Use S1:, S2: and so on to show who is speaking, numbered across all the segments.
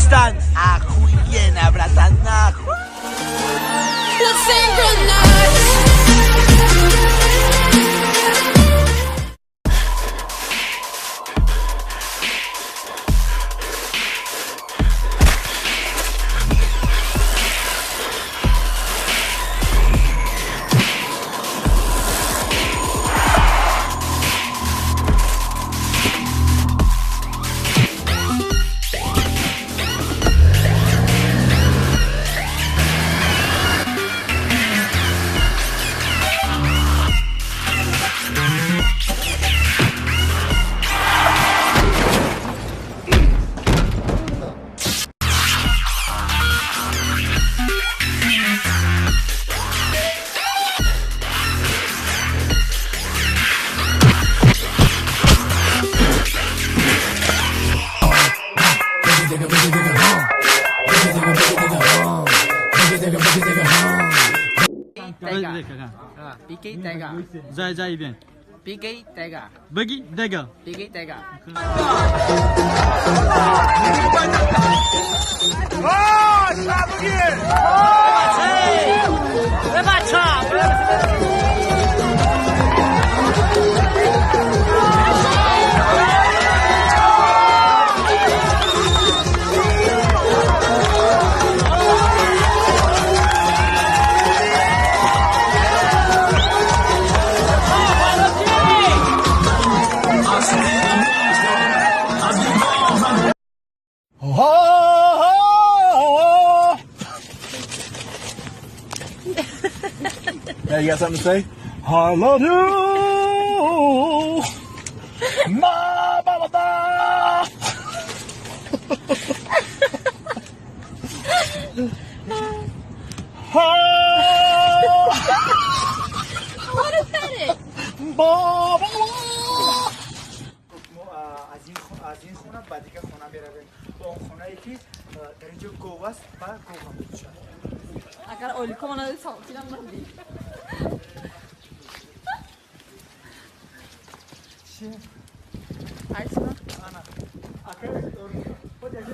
S1: Uzbekistan. Охуенно, братан, нахуй.
S2: Biggie Dagger，
S3: 再一遍
S2: Biggie Dagger，
S3: ，Biggie Dagger，
S2: Biggie Dagger。
S1: 哦，傻逼！别把唱，别把
S4: Yeah, you got something to say? I love you, my mama.
S5: What is that?
S6: از این خونه بعد دیگه خونه برویم با اون خونه‌ای که در اینجا گوه است و گوه هم میشه.
S5: اگر اولیکو منو ساوتیدم ندی.
S6: چی؟
S5: Ayşe.
S6: Ana. Akar خود از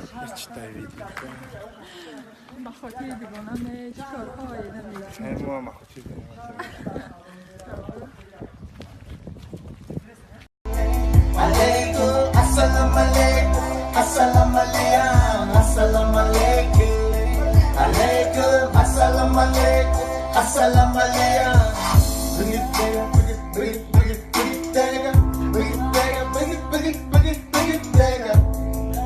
S5: بخاطر دیوانم چیکارهای نمی‌کنم.
S4: ما ما خودی
S7: Alaikum, assalamu alaikum, assalamu alaikum, assalamu alaikum, alaikum, assalamu alaikum, assalamu alaikum. Bring it there, bring it, bring it, bring it, bring it there, bring it there, bring it, bring it, bring it, bring it there,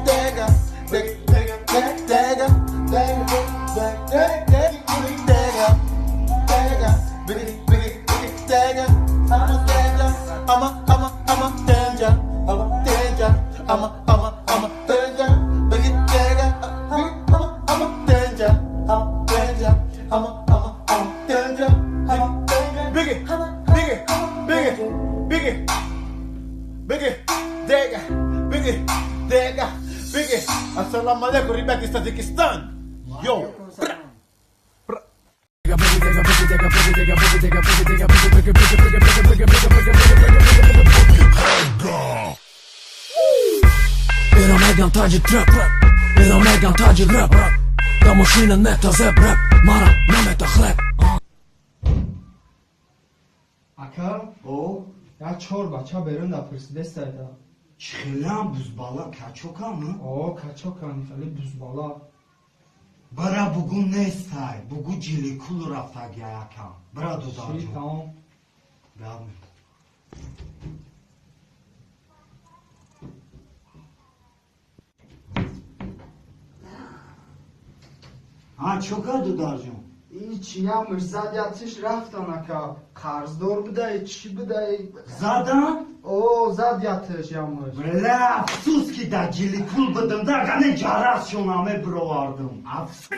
S7: there, bring it there, there, there, there, there, there, bring it there, there, bring it, bring it, bring it there. I'm a danger. I'm a danger. I'm a danger. Big danger. I'm a danger. I'm a danger. I'm a danger. I'm a danger. Biggie, danger, biggie. Assalamu alaikum, Rebecca is Tajikistan. Yo.
S8: Era Megan tagy trap, era Megan tagy rap. Da maskinen med ta zeb rap, mara namet a chleb.
S6: Aka,
S9: O,
S6: ya çorba berun da fırsat da.
S9: çiğlen buzbala kaçoka mı?
S6: O kaçokan tali buzbala.
S9: Bara bugün ne istay? Bugün cili kul rafta gayaka. Bra dudacı.
S6: Şey tamam.
S9: Devam et. Ha çok dudacı.
S6: İç yağmur zadyatış raftan aka. Karzdor budayı, çi budayı.
S9: Zadan?
S6: O zadyatış yağmur.
S9: Böyle afsus ki da cili kul bıdım da gane carasyon ame bro vardım. Afsus.